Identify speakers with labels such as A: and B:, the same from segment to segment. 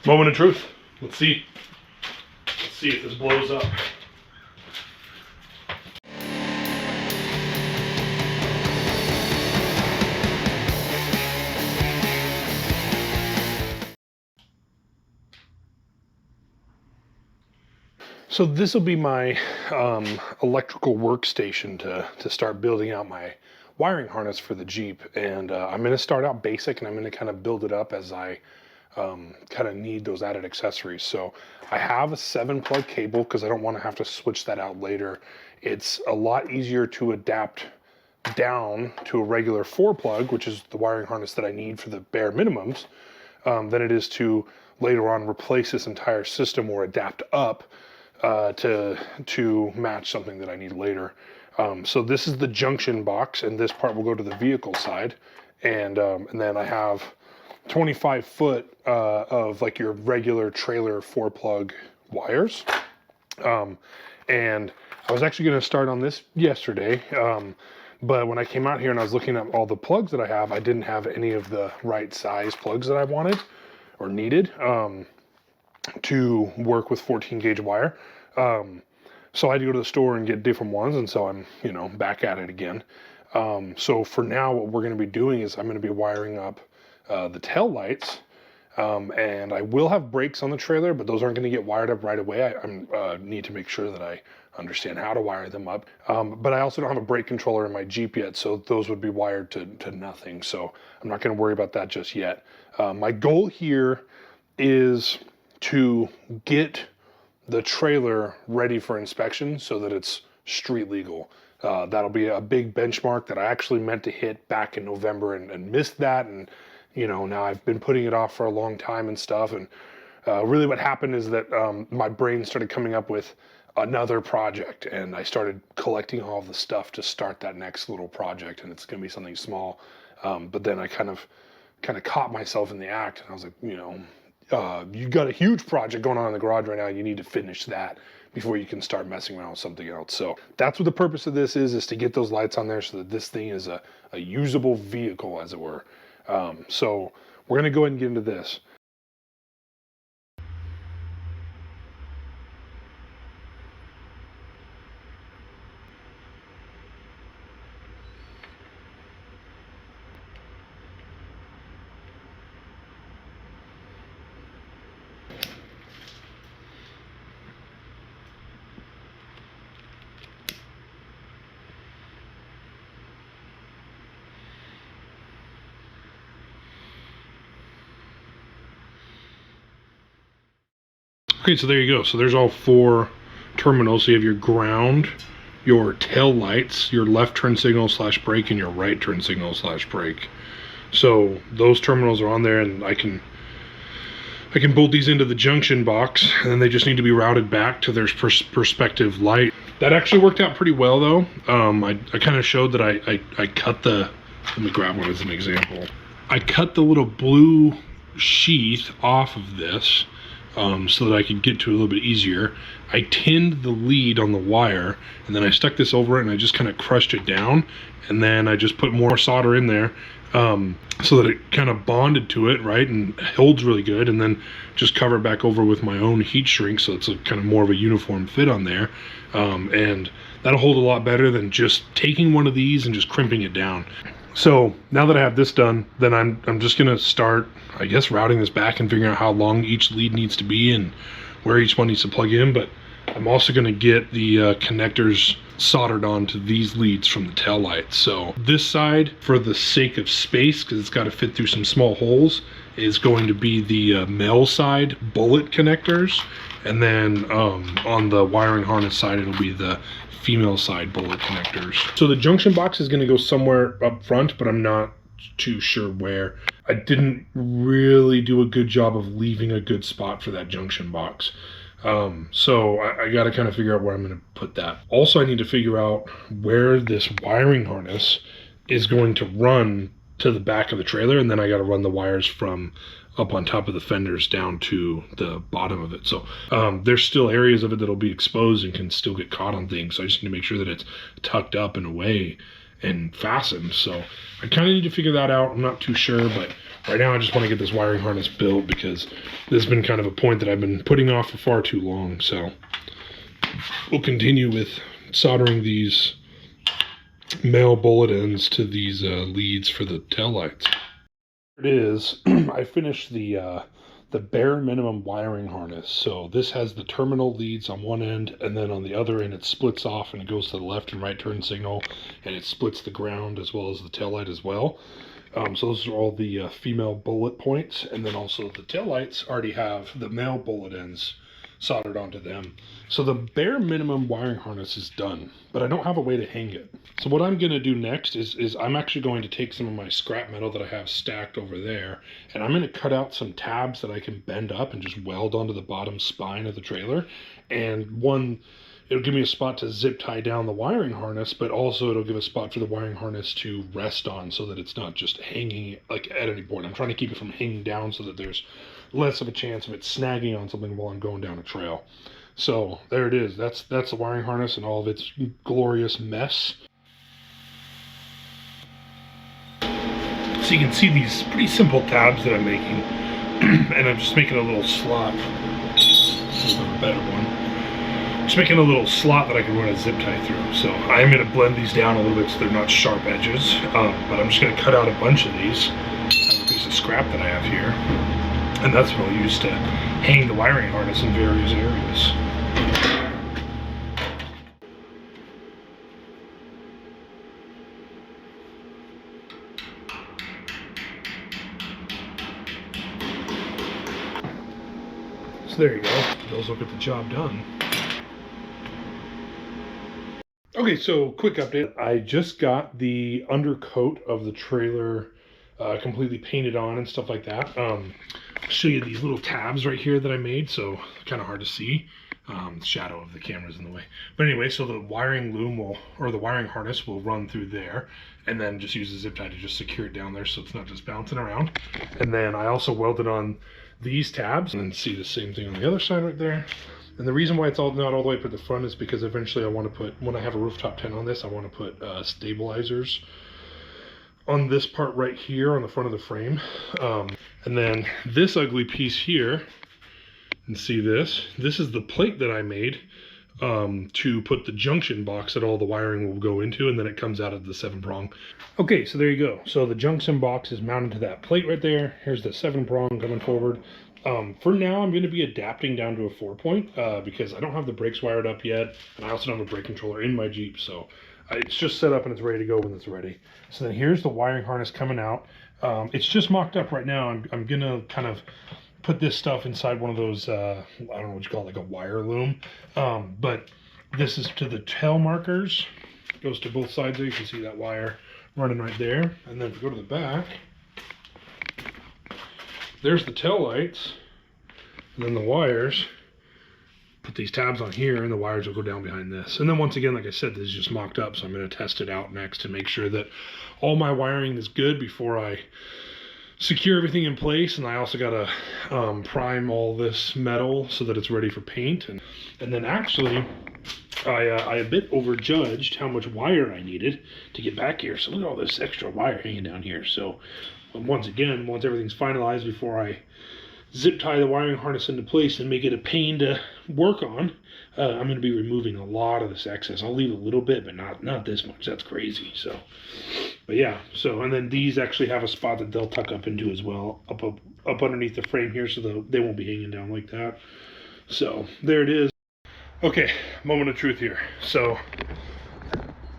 A: Moment of truth. Let's see. Let's see if this blows up. So this will be my electrical workstation to start building out my wiring harness for the Jeep. And I'm going to start out basic, and I'm going to kind of build it up as I kind of need those added accessories. So I have a 7-plug cable because I don't want to have to switch that out later. It's a lot easier to adapt down to a regular 4-plug, which is the wiring harness that I need for the bare minimums, than it is to later on replace this entire system or adapt up to match something that I need later. So this is the junction box, and this part will go to the vehicle side, and then I have 25 foot of like your regular trailer 4-plug wires. And I was actually going to start on this yesterday, but when I came out here and I was looking at all the plugs that I have, I didn't have any of the right size plugs that I wanted or needed to work with 14 gauge wire. So I had to go to the store and get different ones, and so I'm, back at it again. So for now, what we're going to be doing is I'm going to be wiring up the tail lights, and I will have brakes on the trailer, but those aren't going to get wired up right away. I need to make sure that I understand how to wire them up. But I also don't have a brake controller in my Jeep yet, so those would be wired to nothing. So I'm not going to worry about that just yet. My goal here is to get the trailer ready for inspection so that it's street legal. That'll be a big benchmark that I actually meant to hit back in November and missed that. And, now I've been putting it off for a long time and stuff. And really what happened is that my brain started coming up with another project, and I started collecting all of the stuff to start that next little project. And it's going to be something small. But then I kind of caught myself in the act, and I was like, you got a huge project going on in the garage right now. You need to finish that before you can start messing around with something else. So that's what the purpose of this is to get those lights on there so that this thing is a usable vehicle, as it were. So we're going to go ahead and get into this. Okay, so there you go. So there's all 4 terminals. So you have your ground, your tail lights, your left turn signal / brake, and your right turn signal / brake. So those terminals are on there, and I can bolt these into the junction box, and then they just need to be routed back to their perspective light. That actually worked out pretty well, though. I kind of showed that I cut the, let me grab one as an example. I cut the little blue sheath off of this, so that I could get to it a little bit easier. I tinned the lead on the wire, and then I stuck this over it, and I just kind of crushed it down, and then I just put more solder in there so that it kind of bonded to it, right, and holds really good, and then just cover it back over with my own heat shrink so it's a kind of more of a uniform fit on there, and that'll hold a lot better than just taking one of these and just crimping it down. So now that I have this done, then I'm just gonna start, I guess, routing this back and figuring out how long each lead needs to be and where each one needs to plug in. But I'm also gonna get the connectors soldered onto these leads from the tail lights. So this side, for the sake of space, because it's got to fit through some small holes, is going to be the male side bullet connectors, and then on the wiring harness side, it'll be the female side bullet connectors. So the junction box is going to go somewhere up front, but I'm not too sure where. I didn't really do a good job of leaving a good spot for that junction box. So I got to kind of figure out where I'm going to put that. Also, I need to figure out where this wiring harness is going to run to the back of the trailer, and then I got to run the wires from up on top of the fenders down to the bottom of it. So there's still areas of it that'll be exposed and can still get caught on things. So I just need to make sure that it's tucked up and away and fastened. So I kind of need to figure that out. I'm not too sure, but right now I just want to get this wiring harness built because this has been kind of a point that I've been putting off for far too long. So we'll continue with soldering these male bullet ends to these leads for the tail lights. It is. I finished the bare minimum wiring harness. So this has the terminal leads on one end, and then on the other end it splits off and it goes to the left and right turn signal, and it splits the ground as well as the tail light as well. So those are all the female bullet points, and then also the tail lights already have the male bullet ends soldered onto them. So the bare minimum wiring harness is done, but I don't have a way to hang it. So what I'm going to do next is I'm actually going to take some of my scrap metal that I have stacked over there, and I'm going to cut out some tabs that I can bend up and just weld onto the bottom spine of the trailer. And it'll give me a spot to zip tie down the wiring harness, but also it'll give a spot for the wiring harness to rest on so that it's not just hanging like at any point. I'm trying to keep it from hanging down so that there's less of a chance of it snagging on something while I'm going down a trail. So there it is. That's the wiring harness and all of its glorious mess. So you can see these pretty simple tabs that I'm making, and I'm just making a little slot. This is a better one. Just making a little slot that I can run a zip tie through. So I'm going to blend these down a little bit so they're not sharp edges, but I'm just going to cut out a bunch of these. I have a piece of scrap that I have here, and that's what I'll use to hang the wiring harness in various areas. So there you go. Those will get the job done. Okay, so quick update. I just got the undercoat of the trailer completely painted on and stuff like that. I'll show you these little tabs right here that I made, so kind of hard to see. The shadow of the camera's in the way. But anyway, so the wiring loom the wiring harness will run through there, and then just use a zip tie to just secure it down there so it's not just bouncing around. And then I also welded on these tabs, and then see the same thing on the other side right there. And the reason why it's not all the way up at the front is because eventually I want to put, when I have a rooftop tent on this, I want to put stabilizers on this part right here on the front of the frame. And then this ugly piece here, and see this is the plate that I made to put the junction box that all the wiring will go into, and then it comes out of the 7-prong. Okay, so there you go. So the junction box is mounted to that plate right there. Here's the 7-prong coming forward. For now, I'm going to be adapting down to a 4-point because I don't have the brakes wired up yet, and I also don't have a brake controller in my Jeep, so it's just set up and it's ready to go when it's ready. So then here's the wiring harness coming out. It's just mocked up right now. I'm going to kind of put this stuff inside one of those, I don't know what you call it, like a wire loom. But this is to the tail markers. It goes to both sides there. You can see that wire running right there. And then if we go to the back, there's the tail lights. And then the wires. Put these tabs on here, and the wires will go down behind this. And then once again, like I said, this is just mocked up, so I'm going to test it out next to make sure that all my wiring is good before I secure everything in place. And I also got to prime all this metal so that it's ready for paint. And then actually, I a bit overjudged how much wire I needed to get back here. So look at all this extra wire hanging down here. So once again, once everything's finalized, before I zip tie the wiring harness into place and make it a pain to work on, I'm going to be removing a lot of this excess. I'll leave a little bit, but not this much. That's crazy. So, but yeah. So, and then these actually have a spot that they'll tuck up into as well, up underneath the frame here, so they won't be hanging down like that. So there it is. Okay, moment of truth here. So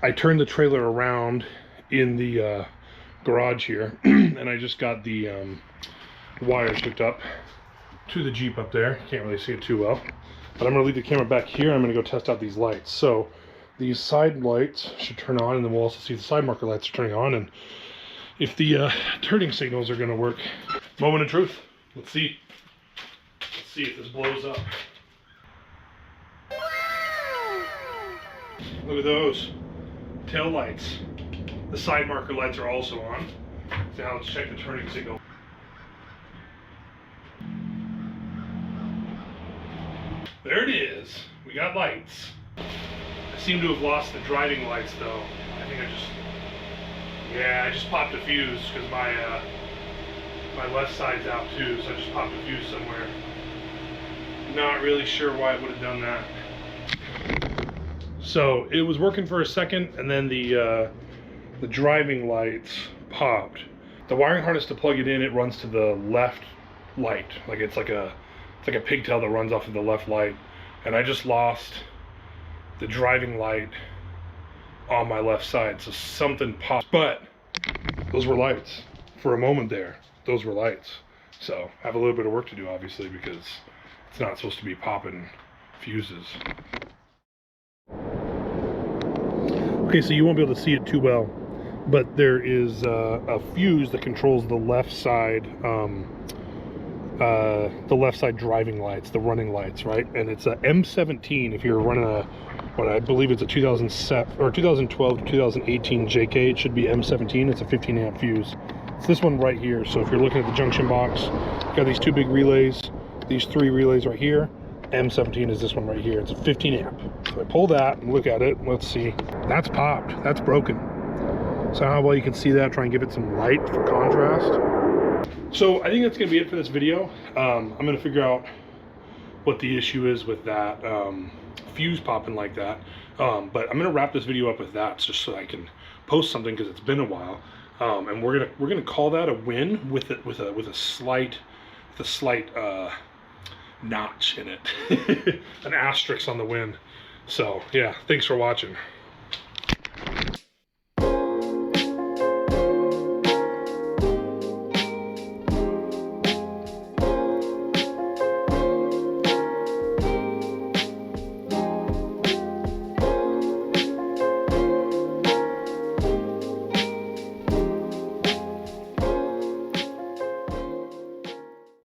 A: I turned the trailer around in the garage here, and I just got the wires hooked up to the Jeep up there. Can't really see it too well, but I'm going to leave the camera back here. I'm going to go test out these lights. So these side lights should turn on, and then we'll also see the side marker lights are turning on, and if the turning signals are going to work. Moment of truth. Let's see if this blows up. Look at those tail lights. The side marker lights are also on. So now let's check the turning signal. There it is. We got lights. I seem to have lost the driving lights though. I think I just popped a fuse because my My left side's out too, so I just popped a fuse somewhere. Not really sure why it would have done that. So it was working for a second, and then the driving lights popped. The wiring harness to plug it in, it runs to the left light. Like it's like a pigtail that runs off of the left light. And I just lost the driving light on my left side, so something popped. But those were lights. For a moment there, those were lights. So I have a little bit of work to do, obviously, because it's not supposed to be popping fuses. Okay, so you won't be able to see it too well, but there is a fuse that controls the left side driving lights, the running lights, right? And it's a M17 if you're running a, what I believe it's a 2007 or 2012 to 2018 JK. It should be M17. It's a 15 amp fuse. It's this one right here. So if you're looking at the junction box, you've got these two big relays, these three relays right here. M17 is this one right here. It's a 15 amp. So I pull that and look at it. Let's see. That's popped. That's broken. So how well you can see that, try and give it some light for contrast. So I think that's going to be it for this video. I'm going to figure out what the issue is with that fuse popping like that. But I'm going to wrap this video up with that just so I can post something, because it's been a while. And we're gonna call that a win with a slight notch in it, an asterisk on the win. So yeah, thanks for watching.